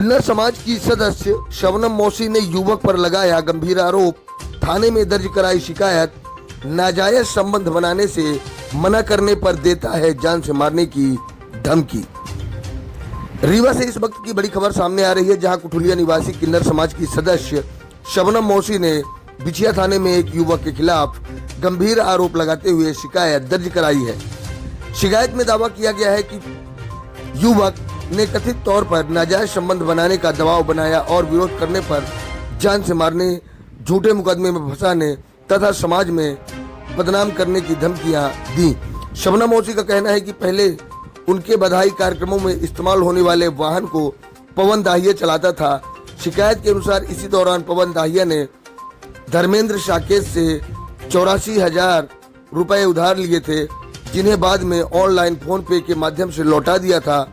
किन्नर समाज की सदस्य शबनम मौसी ने युवक पर लगाया गंभीर आरोप। थाने में दर्ज कराई शिकायत। नाजायज संबंध बनाने से मना करने पर देता है जान से मारने की धमकी। रीवा से इस वक्त की बड़ी खबर सामने आ रही है, जहां कुठुलिया निवासी किन्नर समाज की सदस्य शबनम मौसी ने बिछिया थाने में एक युवक के खिलाफ गंभीर आरोप लगाते हुए शिकायत दर्ज कराई है। शिकायत में दावा किया गया है कि युवक ने कथित तौर पर नाजायज संबंध बनाने का दबाव बनाया और विरोध करने पर जान से मारने, झूठे मुकदमे में फंसाने तथा समाज में बदनाम करने की धमकियां दी। शबनम मौसी का कहना है कि पहले उनके बधाई कार्यक्रमों में इस्तेमाल होने वाले वाहन को पवन दाहिया चलाता था। शिकायत के अनुसार इसी दौरान पवन दाहिया ने धर्मेंद्र साकेत से 84,000 रुपए उधार लिए थे, जिन्हें बाद में ऑनलाइन फोन पे के माध्यम से लौटा दिया था।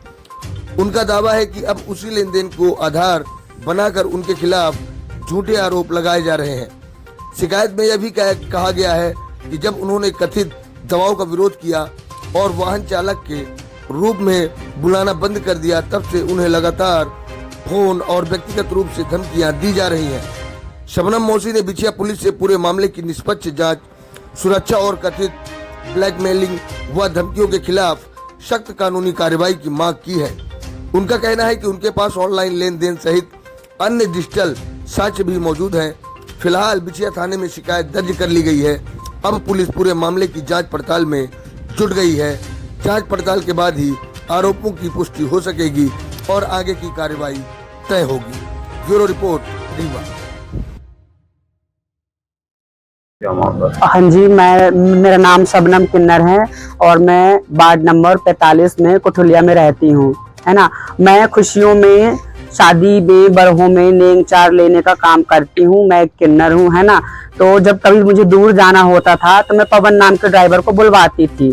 उनका दावा है कि अब उसी लेन देन को आधार बनाकर उनके खिलाफ झूठे आरोप लगाए जा रहे हैं। शिकायत में यह भी कहा गया है कि जब उन्होंने कथित दबाव का विरोध किया और वाहन चालक के रूप में बुलाना बंद कर दिया, तब से उन्हें लगातार फोन और व्यक्तिगत रूप से धमकियां दी जा रही हैं। शबनम मौसी ने बिछिया पुलिस से पूरे मामले की निष्पक्ष जांच, सुरक्षा और कथित ब्लैकमेलिंग व धमकियों के खिलाफ सख्त कानूनी कार्रवाई की मांग की है। उनका कहना है कि उनके पास ऑनलाइन लेन देन सहित अन्य डिजिटल साक्ष्य भी मौजूद हैं। फिलहाल बिछिया थाने में शिकायत दर्ज कर ली गई है। अब पुलिस पूरे मामले की जांच पड़ताल में जुट गई है। जांच पड़ताल के बाद ही आरोपों की पुष्टि हो सकेगी और आगे की कार्रवाई तय होगी। Bureau report, Rewa. हाँ जी, मेरा नाम शबनम किन्नर है और मैं वार्ड नंबर 45 में कुठुलिया में रहती हूँ, है ना। मैं खुशियों में, शादी में, बरहों में नेंग चार लेने का काम करती हूँ। मैं एक किन्नर हूँ, है ना। तो जब कभी मुझे दूर जाना होता था तो मैं पवन नाम के ड्राइवर को बुलवाती थी।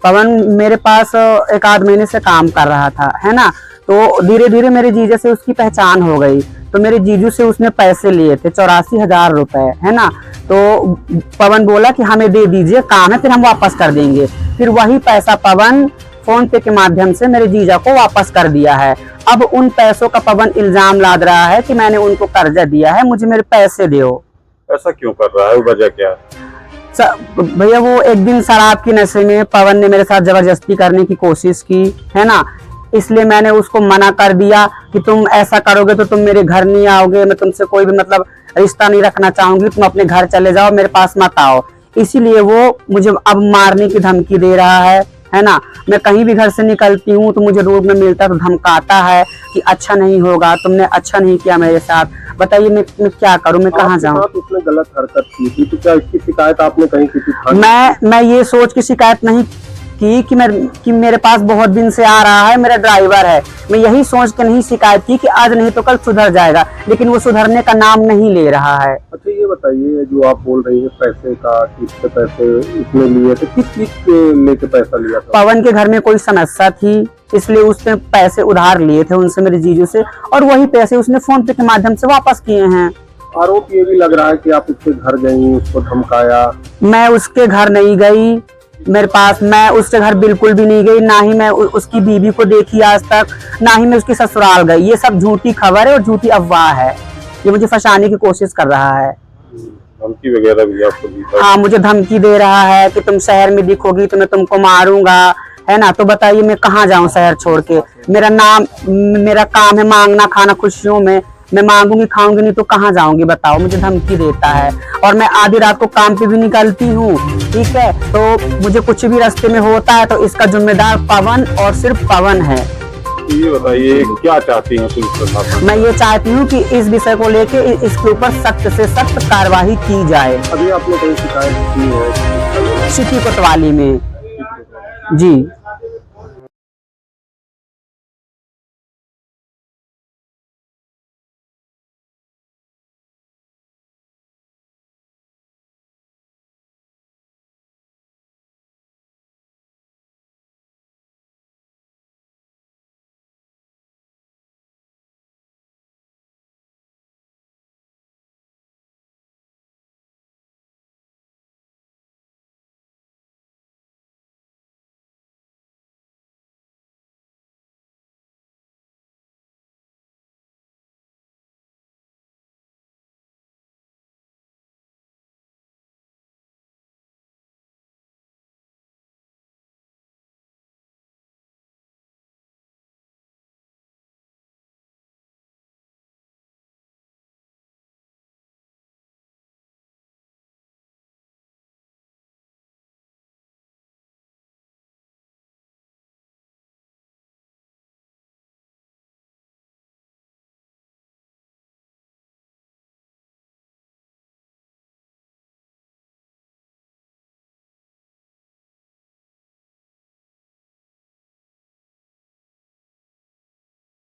पवन मेरे पास एक आध महीने से काम कर रहा था, है ना। तो धीरे धीरे मेरे जीजा से उसकी पहचान हो गई। तो मेरे जीजू से उसने पैसे लिए थे 84,000 रुपए, है ना। तो पवन बोला कि हमें दे दीजिए, काम है, फिर हम वापस कर देंगे। फिर वही पैसा पवन फोन पे के माध्यम से मेरे जीजा को वापस कर दिया है। अब उन पैसों का पवन इल्जाम लाद रहा है कि मैंने उनको कर्जा दिया है, मुझे मेरे पैसे दो। ऐसा क्यों कर रहा है, वजह क्या है? भैया, वो एक दिन शराब की नशे में पवन ने मेरे साथ जबरदस्ती करने की कोशिश की, है ना। इसलिए मैंने उसको मना कर दिया कि तुम ऐसा करोगे तो तुम मेरे घर नहीं आओगे, मैं तुमसे कोई भी मतलब रिश्ता नहीं रखना चाहूंगी, तुम अपने घर चले जाओ, मेरे पास मत आओ। इसीलिए वो मुझे अब मारने की धमकी दे रहा है ना। मैं कहीं भी घर से निकलती हूँ तो मुझे रोड में मिलता तो धमकाता है कि अच्छा नहीं होगा, तुमने अच्छा नहीं किया मेरे साथ। बताइए मैं क्या करूँ, मैं कहाँ जाऊँ? उसने गलत हरकत की थी तो क्या इसकी शिकायत आपने कहीं की थी? मैं ये सोच के शिकायत नहीं की कि मेरे पास बहुत दिन से आ रहा है, मेरा ड्राइवर है। मैं यही सोच के नहीं शिकायत की कि आज नहीं तो कल सुधर जाएगा, लेकिन वो सुधरने का नाम नहीं ले रहा है। अच्छा, ये बताइए, जो आप बोल रही है पैसे का, किससे पैसे इसने लिए थे, किस चीज के लेके पैसा लिया था? पवन के घर में कोई समस्या थी, इसलिए उसने पैसे उधार लिए थे उनसे, मेरे जीजू से, और वही पैसे उसने फोन पे के माध्यम से वापस किए हैं। आरोप ये भी लग रहा है कि आप उसके घर गई, उसको धमकाया। मैं उसके घर नहीं गई, मैं उसके घर बिल्कुल भी नहीं गई, ना ही मैं उसकी बीवी को देखी आज तक, ना ही मैं उसकी ससुराल गई। ये सब झूठी खबर है और झूठी अफवाह है। ये मुझे फंसाने की कोशिश कर रहा है। धमकी वगैरह भी आपको दी? हाँ, मुझे धमकी दे रहा है कि तुम शहर में दिखोगी तो मैं तुमको मारूंगा, है ना। तो बताइए मैं कहाँ जाऊँ शहर छोड़ के? मेरा काम है मांगना खाना खुशियों में। मैं मांगूंगी खाऊंगी नहीं तो कहाँ जाऊंगी, बताओ। मुझे धमकी देता है और मैं आधी रात को काम पे भी निकलती हूँ, ठीक है। तो मुझे कुछ भी रास्ते में होता है तो इसका जिम्मेदार पवन और सिर्फ पवन है। ये बताइए क्या चाहती हैं पुलिस प्रशासन? मैं ये चाहती हूँ कि इस विषय को लेके इसके ऊपर सख्त से सख्त कार्रवाई की जाए। अभी आपने कहीं शिकायत की है? सिटी कोतवाली में जी।